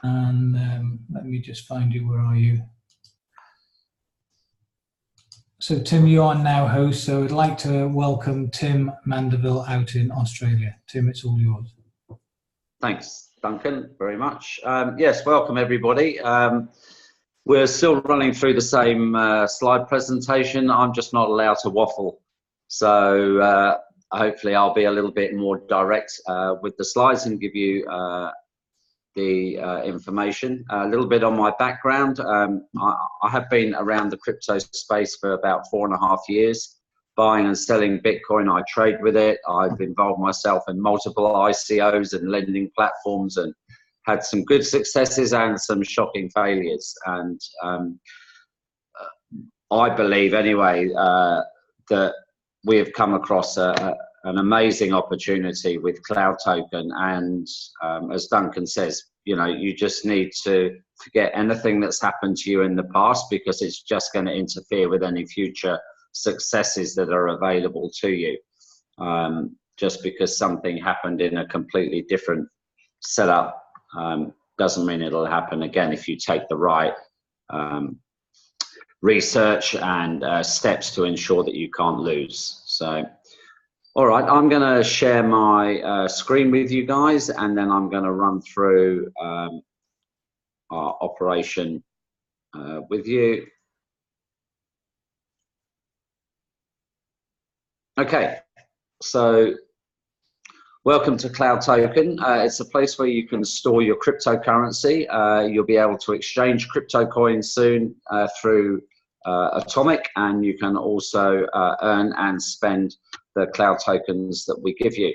And let me just find you. Where are you? So Tim, you are now host, so I'd like to welcome Tim Mandeville out in Australia. Tim, it's all yours. Thanks, Duncan, very much. Yes, welcome everybody. We're still running through the same slide presentation. I'm just not allowed to waffle. So hopefully I'll be a little bit more direct with the slides and give you the information. A little bit on my background. I have been around the crypto space for about 4.5 years, buying and selling Bitcoin. I trade with it. I've involved myself in multiple ICOs and lending platforms and had some good successes and some shocking failures. And I believe anyway that we have come across an amazing opportunity with Cloud Token, and as Duncan says, you know, you just need to forget anything that's happened to you in the past, because it's just going to interfere with any future successes that are available to you. Just because something happened in a completely different setup doesn't mean it'll happen again if you take the right research and steps to ensure that you can't lose. So all right, I'm going to share my screen with you guys, and then I'm going to run through our operation with you. Okay, so welcome to Cloud Token. It's a place where you can store your cryptocurrency. You'll be able to exchange crypto coins soon through Atomic, and you can also earn and spend the Cloud Tokens that we give you.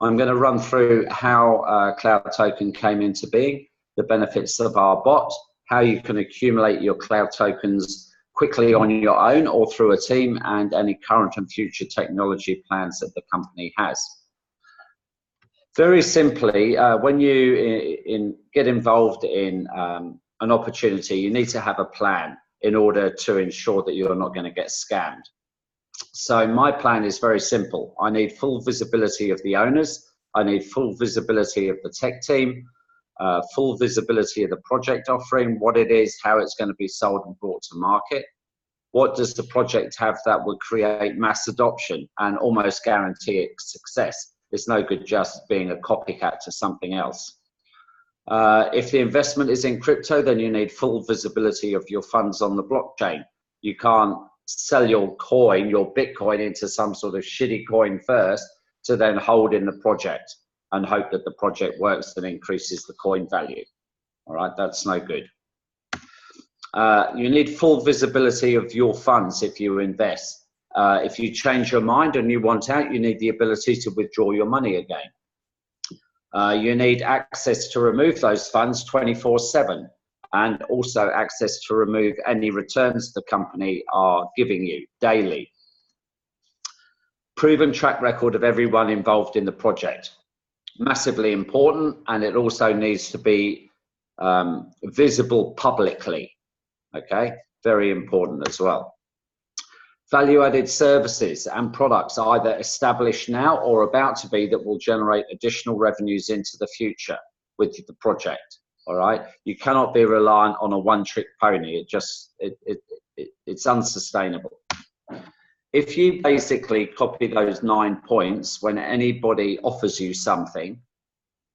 I'm going to run through how Cloud Token came into being, the benefits of our bot, how you can accumulate your Cloud Tokens quickly on your own or through a team, and any current and future technology plans that the company has. Very simply, when you get involved in an opportunity, you need to have a plan in order to ensure that you're not going to get scammed. So my plan is very simple. I need full visibility of the owners. I need full visibility of the tech team, full visibility of the project offering, what it is, how it's going to be sold and brought to market. What does the project have that will create mass adoption and almost guarantee its success? It's no good just being a copycat to something else. If the investment is in crypto, then you need full visibility of your funds on the blockchain. You can't sell your coin, your Bitcoin, into some sort of shitty coin first to then hold in the project and hope that the project works and increases the coin value. All right, that's no good. You need full visibility of your funds if you invest. If you change your mind and you want out, you need the ability to withdraw your money again. You need access to remove those funds 24/7, and also access to remove any returns the company are giving you daily. Proven track record of everyone involved in the project. Massively important, and it also needs to be visible publicly. Okay, very important as well. Value-added services and products either established now or about to be that will generate additional revenues into the future with the project. All right, you cannot be reliant on a one-trick pony. It's unsustainable. If you basically copy those 9 points when anybody offers you something,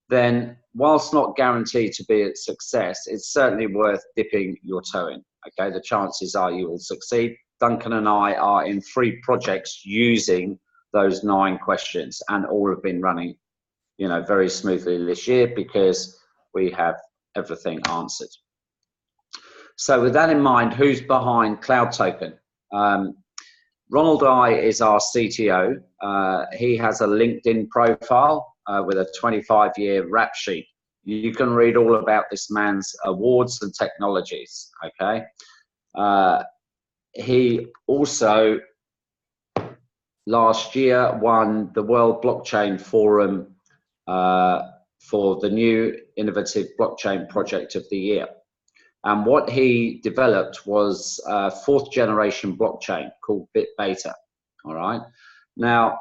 then whilst not guaranteed to be a success, it's certainly worth dipping your toe in. Okay, the chances are you will succeed. Duncan and I are in 3 projects using those 9 questions, and all have been running, you know, very smoothly this year because we have everything answered. So with that in mind, who's behind Cloud Token? Ronald I is our CTO. He has a LinkedIn profile with a 25-year rap sheet. You can read all about this man's awards and technologies, okay? He also, last year, won the World Blockchain Forum for the new innovative blockchain project of the year. And what he developed was a 4th generation blockchain called BitBeta. All right. Now,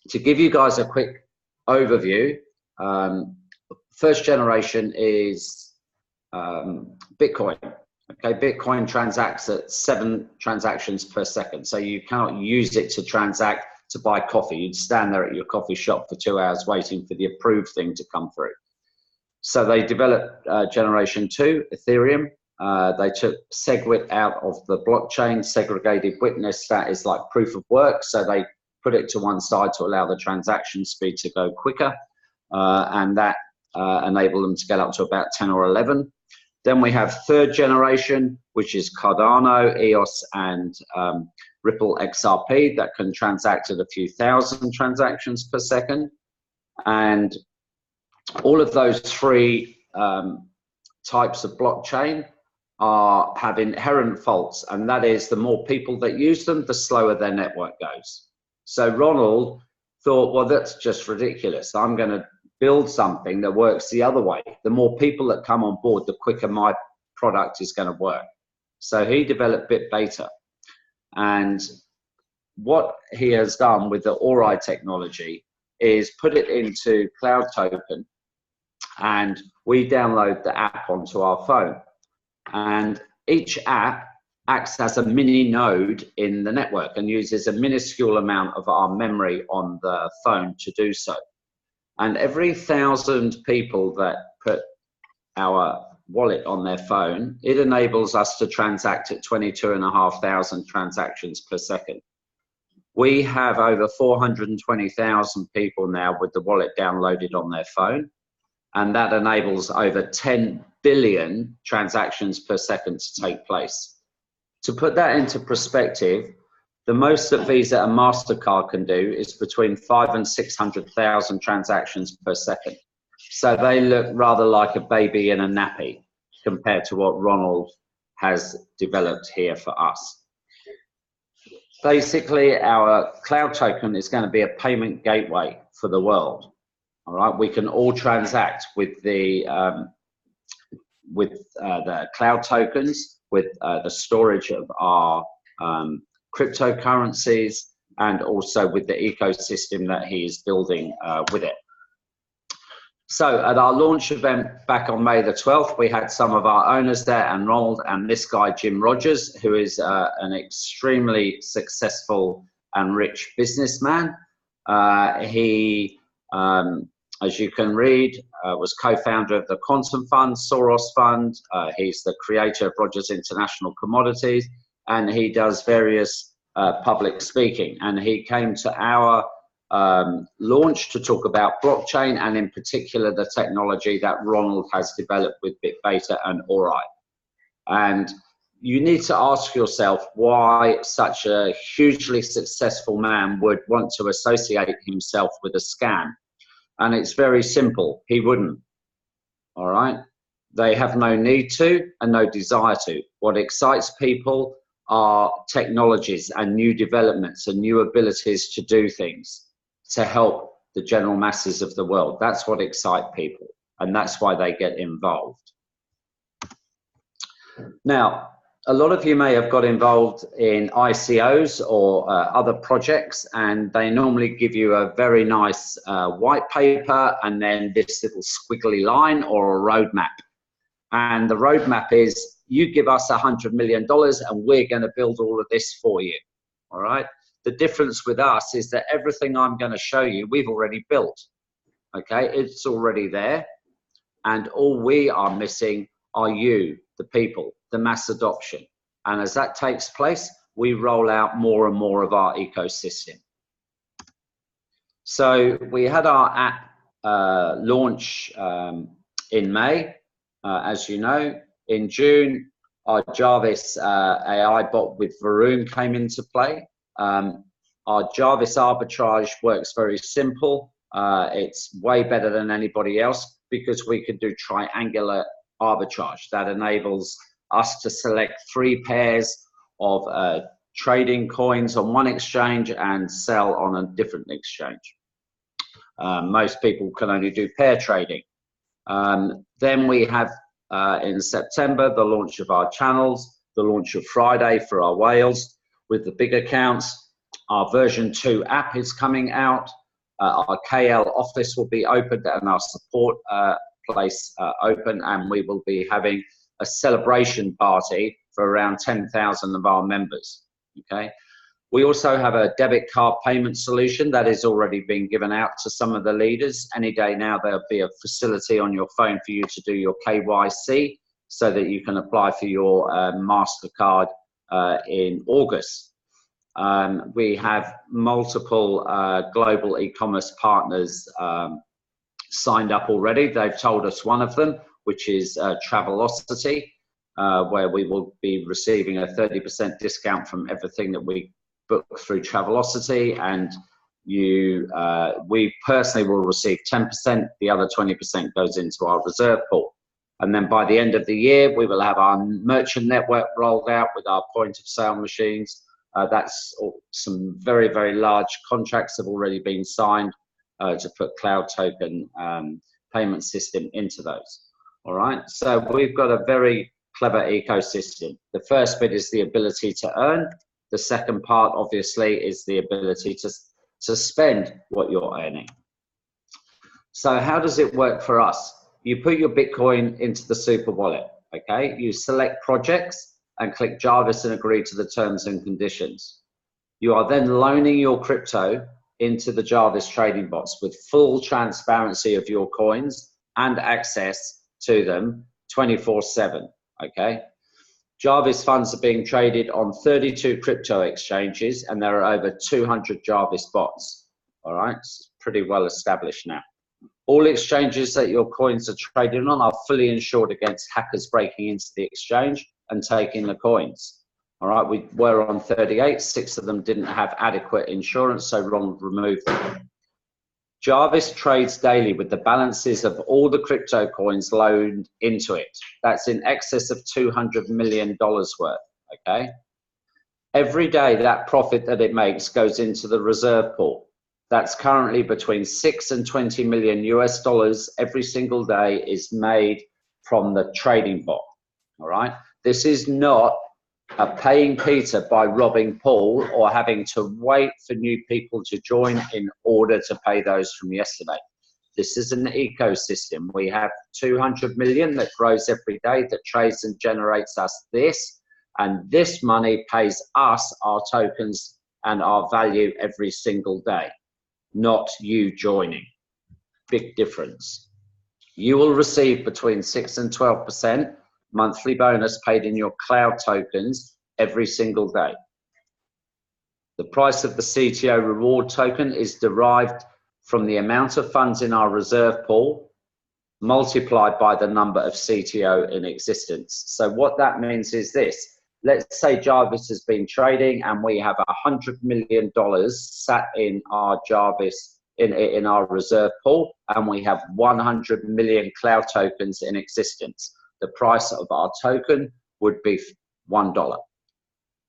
to give you guys a quick overview, First generation is Bitcoin. Okay, Bitcoin transacts at 7 transactions per second. So you cannot use it to transact to buy coffee. You'd stand there at your coffee shop for 2 hours waiting for the approved thing to come through. So they developed generation 2, Ethereum. They took SegWit out of the blockchain, segregated witness, that is like proof of work. So they put it to one side to allow the transaction speed to go quicker. And that enabled them to get up to about 10 or 11. Then we have third generation, which is Cardano, EOS, and Ripple XRP that can transact at a few thousand transactions per second. And all of those 3 types of blockchain have inherent faults, and that is the more people that use them, the slower their network goes. So Ronald thought, well, that's just ridiculous. I'm going to build something that works the other way. The more people that come on board, the quicker my product is going to work. So he developed BitBeta. And what he has done with the Ori technology is put it into Cloud Token, and we download the app onto our phone. And each app acts as a mini node in the network and uses a minuscule amount of our memory on the phone to do so. And every 1,000 people that put our wallet on their phone, it enables us to transact at 22,500 transactions per second. We have over 420,000 people now with the wallet downloaded on their phone, and that enables over 10 billion transactions per second to take place. To put that into perspective, the most that Visa and MasterCard can do is between 500,000 and 600,000 transactions per second. So they look rather like a baby in a nappy compared to what Ronald has developed here for us. Basically, our Cloud Token is going to be a payment gateway for the world. All right, we can all transact with the Cloud Tokens, with the storage of our cryptocurrencies, and also with the ecosystem that he is building with it. So at our launch event back on May the 12th, we had some of our owners there, and Ronald and this guy, Jim Rogers, who is an extremely successful and rich businessman. He, as you can read, was co-founder of the Quantum Fund, Soros Fund. He's the creator of Rogers International Commodities, and he does various public speaking. And he came to our launch to talk about blockchain, and in particular the technology that Ronald has developed with BitBeta and Ori. And you need to ask yourself why such a hugely successful man would want to associate himself with a scam. And it's very simple. He wouldn't. All right? They have no need to and no desire to. What excites people are technologies and new developments and new abilities to do things to help the general masses of the world. That's what excites people, and that's why they get involved. Now, a lot of you may have got involved in ICOs or other projects, and they normally give you a very nice white paper and then this little squiggly line or a roadmap. And the roadmap is, you give us $100 million and we're going to build all of this for you. All right. The difference with us is that everything I'm going to show you, we've already built. Okay. It's already there. And all we are missing are you, the people, the mass adoption. And as that takes place, we roll out more and more of our ecosystem. So we had our app launch in May, as you know. In June, our Jarvis AI bot with Varun came into play. Our Jarvis arbitrage works very simple. It's way better than anybody else because we can do triangular arbitrage. That enables us to select 3 pairs of trading coins on one exchange and sell on a different exchange. Most people can only do pair trading. Then we have in September the launch of our channels, the launch of Friday for our whales with the big accounts. Our version 2 app is coming out. Our KL office will be opened, and our support place open, and we will be having a celebration party for around 10,000 of our members. Okay. We also have a debit card payment solution that is already being given out to some of the leaders. Any day now, there'll be a facility on your phone for you to do your KYC so that you can apply for your MasterCard in August. We have multiple global e-commerce partners signed up already. They've told us one of them, which is Travelocity, where we will be receiving a 30% discount from everything that we book through Travelocity, and we personally will receive 10%. The other 20% goes into our reserve pool. And then by the end of the year, we will have our merchant network rolled out with our point of sale machines. That's some very, very large contracts have already been signed to put cloud token payment system into those. All right, so we've got a very clever ecosystem. The first bit is the ability to earn. The second part, obviously, is the ability to spend what you're earning. So how does it work for us? You put your Bitcoin into the super wallet, okay? You select projects and click Jarvis and agree to the terms and conditions. You are then loaning your crypto into the Jarvis trading bots with full transparency of your coins and access to them 24/7, okay? Jarvis funds are being traded on 32 crypto exchanges, and there are over 200 Jarvis bots. All right, it's pretty well established now. All exchanges that your coins are traded on are fully insured against hackers breaking into the exchange and taking the coins. All right, we were on 38, 6 of them didn't have adequate insurance, so Ron removed them. Jarvis trades daily with the balances of all the crypto coins loaned into it. That's in excess of $200 million worth, okay? Every day that profit that it makes goes into the reserve pool. That's currently between 6 and 20 million US dollars every single day is made from the trading bot, all right? This is not a paying Peter by robbing Paul or having to wait for new people to join in order to pay those from yesterday. This is an ecosystem. We have 200 million that grows every day that trades and generates us this, and this money pays us our tokens and our value every single day, not you joining. Big difference. You will receive between 6 and 12% monthly bonus paid in your cloud tokens every single day. The price of the CTO reward token is derived from the amount of funds in our reserve pool multiplied by the number of CTO in existence. So what that means is this. Let's say Jarvis has been trading and we have $100 million sat in our Jarvis in our reserve pool, and we have 100 million cloud tokens in existence. The price of our token would be $1.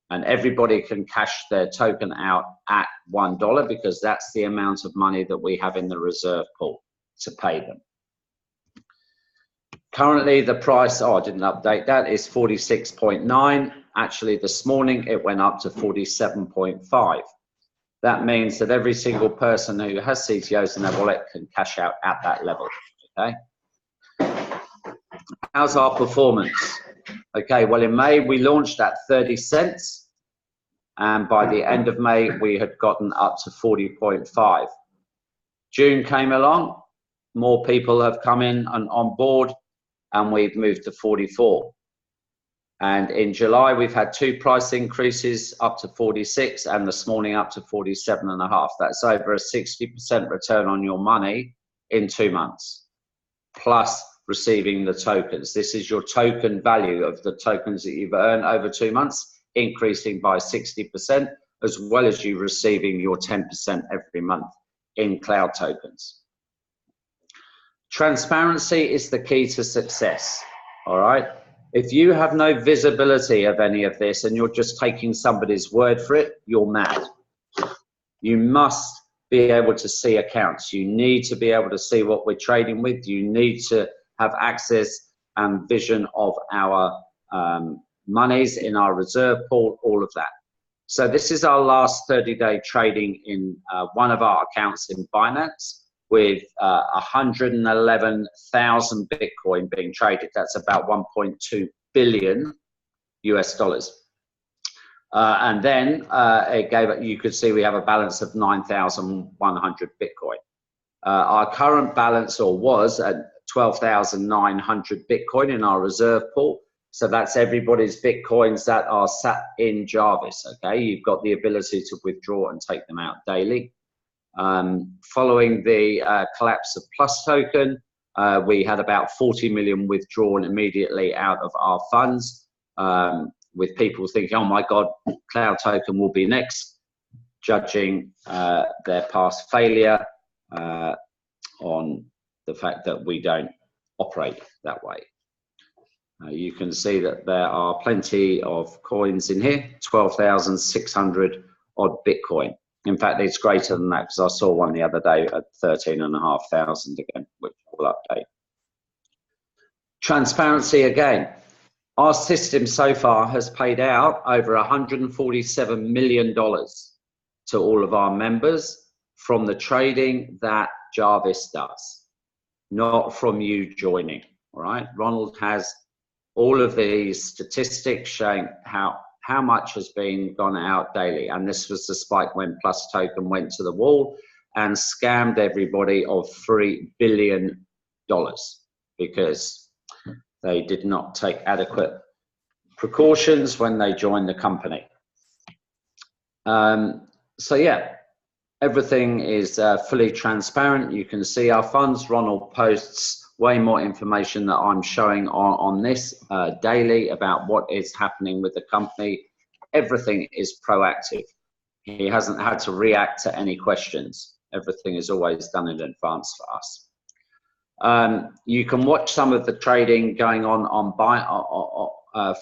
And everybody can cash their token out at $1 because that's the amount of money that we have in the reserve pool to pay them. Currently, the price, I didn't update that, is 46.9. Actually, this morning, it went up to 47.5. That means that every single person who has CTOs in their wallet can cash out at that level, okay? How's our performance? Okay, well, in May, we launched at 30 cents. And by the end of May, we had gotten up to 40.5. June came along. More people have come in and on board, and we've moved to 44. And in July, we've had 2 price increases up to 46, and this morning up to 47.5. That's over a 60% return on your money in 2 months, plus receiving the tokens. This is your token value of the tokens that you've earned over 2 months, increasing by 60%, as well as you receiving your 10% every month in cloud tokens. Transparency is the key to success, all right? If you have no visibility of any of this and you're just taking somebody's word for it, you're mad. You must be able to see accounts. You need to be able to see what we're trading with. You need to have access and vision of our monies in our reserve pool, all of that. So this is our last 30-day trading in one of our accounts in Binance. with 111,000 Bitcoin being traded. That's about 1.2 billion US dollars. And then it gave, you could see we have a balance of 9,100 Bitcoin. Our current balance, or was, at 12,900 Bitcoin in our reserve pool. So that's everybody's Bitcoins that are sat in Jarvis, okay? You've got the ability to withdraw and take them out daily. Following the collapse of Plus token, we had about 40 million withdrawn immediately out of our funds, with people thinking, oh my God, Cloud token will be next, judging their past failure on the fact that we don't operate that way. You can see that there are plenty of coins in here, 12,600 odd Bitcoin. In fact, it's greater than that because I saw one the other day at 13,500 again, which I will update. Transparency again. Our system so far has paid out over $147 million to all of our members from the trading that Jarvis does, not from you joining, all right? Ronald has all of these statistics showing how much has been gone out daily. And this was the spike when Plus token went to the wall and scammed everybody of $3 billion because they did not take adequate precautions when they joined the company. So yeah, everything is fully transparent. You can see our funds. Ronald posts way more information that I'm showing on this daily about what is happening with the company. Everything is proactive. He hasn't had to react to any questions. Everything is always done in advance for us. You can watch some of the trading going on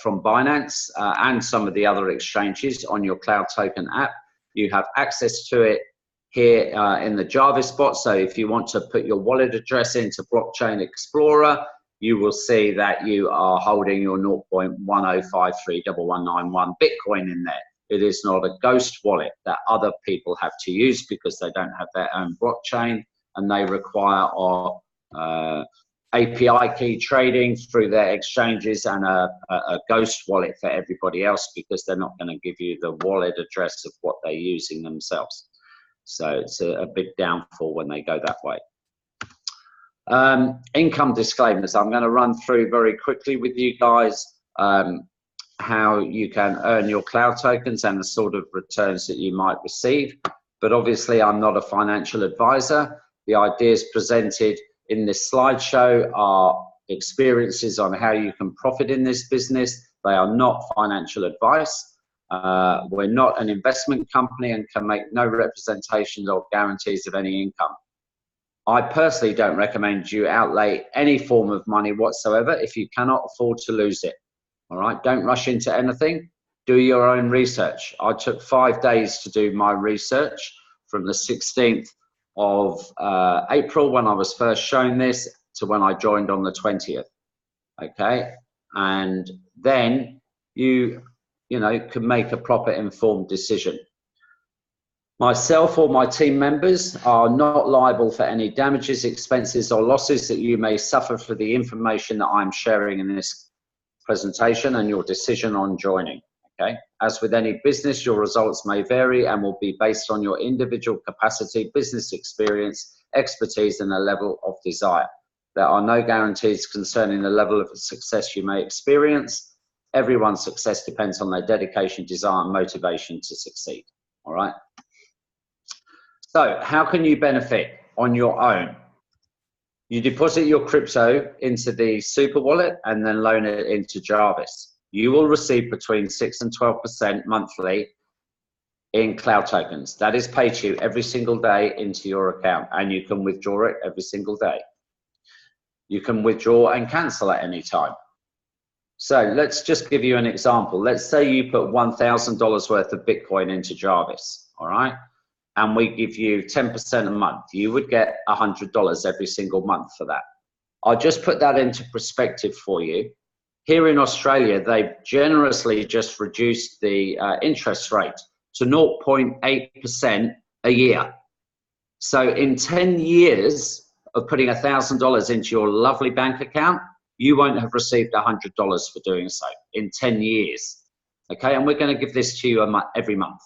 from Binance and some of the other exchanges on your Cloud Token app. You have access to it here in the Jarvis bot. So if you want to put your wallet address into Blockchain Explorer, you will see that you are holding your 0.1053191 Bitcoin in there. It is not a ghost wallet that other people have to use because they don't have their own blockchain and they require API key trading through their exchanges and a ghost wallet for everybody else because they're not going to give you the wallet address of what they're using themselves. So it's a big downfall when they go that way. Income disclaimers. I'm going to run through very quickly with you guys how you can earn your Cloud tokens and the sort of returns that you might receive. But obviously, I'm not a financial advisor. The ideas presented in this slideshow are experiences on how you can profit in this business. They are not financial advice. We're not an investment company and can make no representations or guarantees of any income. I personally don't recommend you outlay any form of money whatsoever if you cannot afford to lose it. All right, don't rush into anything. Do your own research. I took 5 days to do my research from the 16th of April when I was first shown this to when I joined on the 20th. Okay, and then you can make a proper informed decision. Myself or my team members are not liable for any damages, expenses, or losses that you may suffer for the information that I'm sharing in this presentation and your decision on joining. Okay. As with any business, your results may vary and will be based on your individual capacity, business experience, expertise, and a level of desire. There are no guarantees concerning the level of success you may experience. Everyone's success depends on their dedication, desire, and motivation to succeed. All right. So how can you benefit on your own? You deposit your crypto into the super wallet and then loan it into Jarvis. You will receive between 6 and 12% monthly in Cloud tokens. That is paid to you every single day into your account, and you can withdraw it every single day. You can withdraw and cancel at any time. So let's just give you an example. Let's say you put $1,000 worth of Bitcoin into Jarvis, all right? And we give you 10% a month. You would get $100 every single month for that. I'll just put that into perspective for you. Here in Australia, they've generously just reduced the interest rate to 0.8% a year. So in 10 years of putting $1,000 into your lovely bank account, you won't have received $100 for doing so in 10 years. Okay, and we're going to give this to you every month.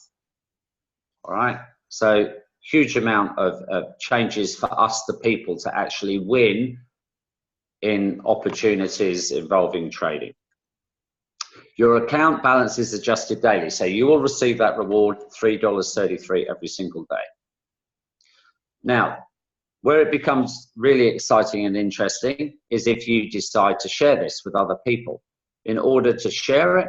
All right, so huge amount of changes for us, the people, to actually win in opportunities involving trading. Your account balance is adjusted daily, so you will receive that reward, $3.33 every single day. Now, where it becomes really exciting and interesting is if you decide to share this with other people. In order to share it,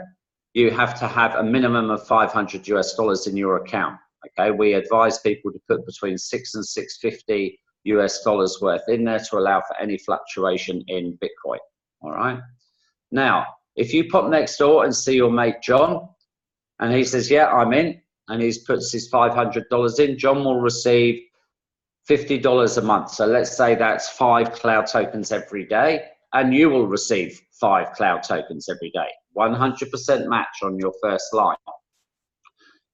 you have to have a minimum of $500 US in your account. Okay, we advise people to put between $6 and $650 US worth in there to allow for any fluctuation in Bitcoin. All right. Now, if you pop next door and see your mate John, and he says, "Yeah, I'm in," and he puts his $500 in, John will receive $50 a month. So let's say that's 5 cloud tokens every day, and you will receive 5 cloud tokens every day. 100% match on your first line.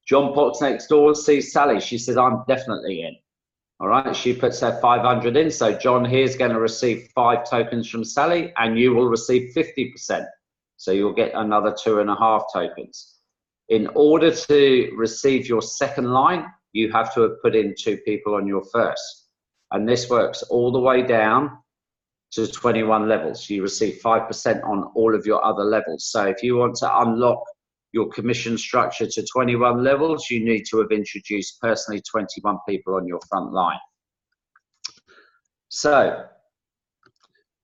John pops next door and sees Sally. She says, "I'm definitely in." All right, she puts her 500 in. So John here's going to receive 5 tokens from Sally, and you will receive 50%. So you'll get another 2.5 tokens. In order to receive your second line, you have to have put in 2 people on your first. And this works all the way down to 21 levels. You receive 5% on all of your other levels. So if you want to unlock your commission structure to 21 levels, you need to have introduced personally 21 people on your front line. So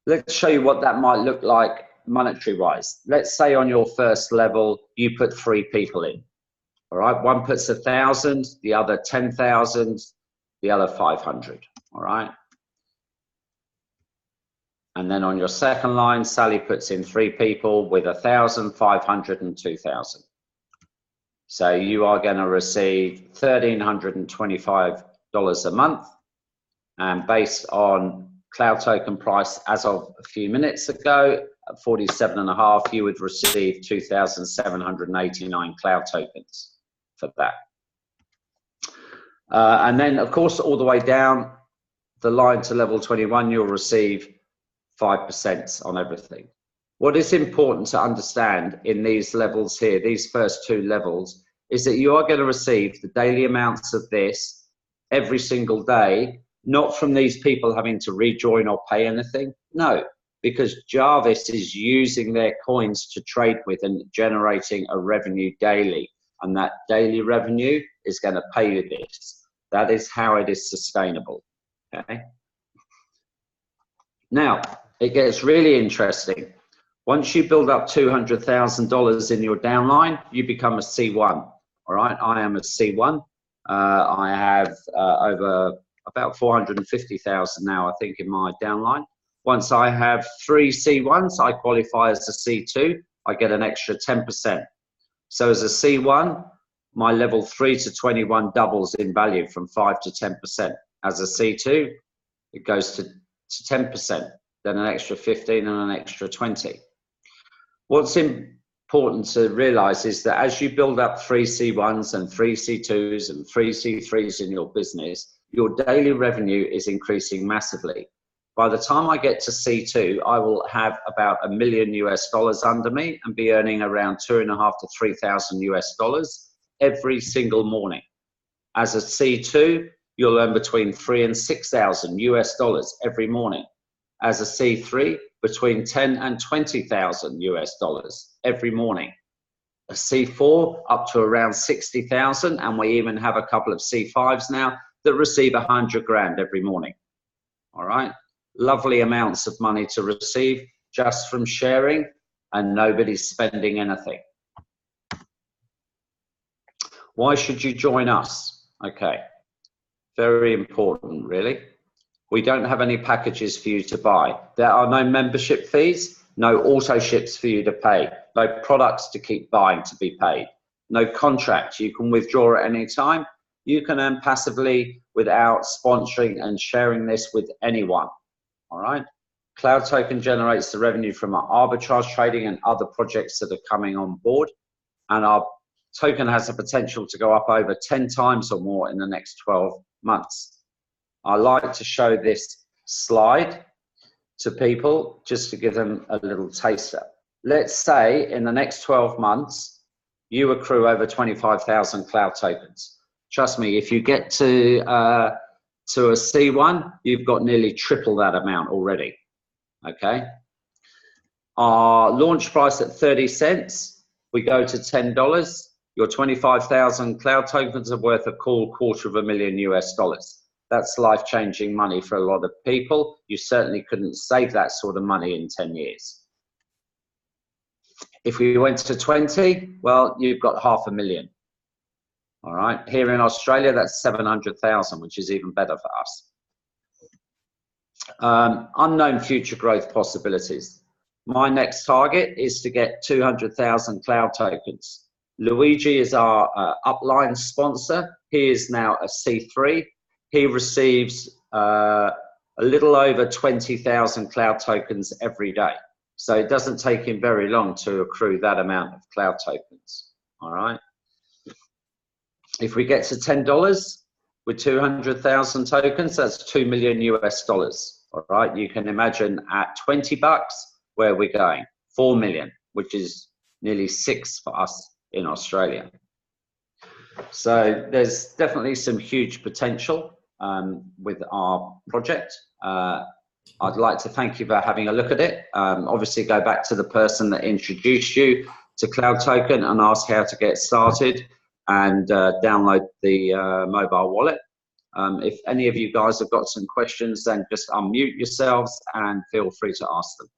let's show you what that might look like monetary wise. Let's say on your first level, you put 3 people in. All right, one puts 1,000, the other 10,000, the other 500. All right. And then on your second line, Sally puts in 3 people with 1,000, 500, and 2,000. So you are going to receive $1,325 a month. And based on cloud token price as of a few minutes ago, at 47.5, you would receive 2,789 cloud tokens for that. And then, of course, all the way down the line to level 21, you'll receive 5% on everything. What is important to understand in these levels here, these first 2 levels, is that you are going to receive the daily amounts of this every single day, not from these people having to rejoin or pay anything. No, because Jarvis is using their coins to trade with and generating a revenue daily. And that daily revenue is going to pay you this. That is how it is sustainable. Okay. Now, it gets really interesting. Once you build up $200,000 in your downline, you become a C1. All right, I am a C1. I have over about 450,000 now, I think, in my downline. Once I have 3 C1s, I qualify as a C2. I get an extra 10%. So as a C1, my level 3 to 21 doubles in value from 5 to 10%. As a C2, it goes to 10%, then an extra 15 and an extra 20. What's important to realize is that as you build up 3 C1s and 3 C2s and 3 C3s in your business, your daily revenue is increasing massively. By the time I get to C2, I will have about $1 million under me and be earning around $2,500 to $3,000 every single morning. As a C2, you'll earn between $3,000 and $6,000 every morning. As a C3, between $10,000 and $20,000 every morning. A C4 up to around 60,000, and we even have a couple of C5s now that receive 100 grand every morning. All right, lovely amounts of money to receive just from sharing, and nobody's spending anything. Why should you join us? Okay, very important, really. We don't have any packages for you to buy. There are no membership fees, no auto ships for you to pay, no products to keep buying to be paid, no contract. You can withdraw at any time. You can earn passively without sponsoring and sharing this with anyone. All right. Cloud Token generates the revenue from our arbitrage trading and other projects that are coming on board. And our token has the potential to go up over 10 times or more in the next 12 months. I like to show this slide to people just to give them a little taster. Let's say in the next 12 months, you accrue over 25,000 cloud tokens. Trust me, if you get to a C1, you've got nearly triple that amount already, okay? Our launch price at 30 cents, we go to $10. Your 25,000 cloud tokens are worth a cool $250,000 US. That's life-changing money for a lot of people. You certainly couldn't save that sort of money in 10 years. If we went to 20, well, you've got $500,000. All right, here in Australia, that's 700,000, which is even better for us. Unknown future growth possibilities. My next target is to get 200,000 cloud tokens. Luigi is our upline sponsor. He is now a C3. He receives a little over 20,000 cloud tokens every day. So it doesn't take him very long to accrue that amount of cloud tokens. All right. If we get to $10 with 200,000 tokens, that's $2 million US. All right. You can imagine at $20 where we're going, 4 million, which is nearly 6 for us in Australia. So there's definitely some huge potential with our project. I'd like to thank you for having a look at it. Obviously go back to the person that introduced you to Cloud Token and ask how to get started and download the mobile wallet. If any of you guys have got some questions, then just unmute yourselves and feel free to ask them.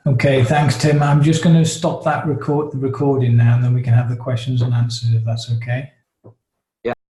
Okay, thanks, Tim. I'm just going to stop that recording now, and then we can have the questions and answers, if that's okay.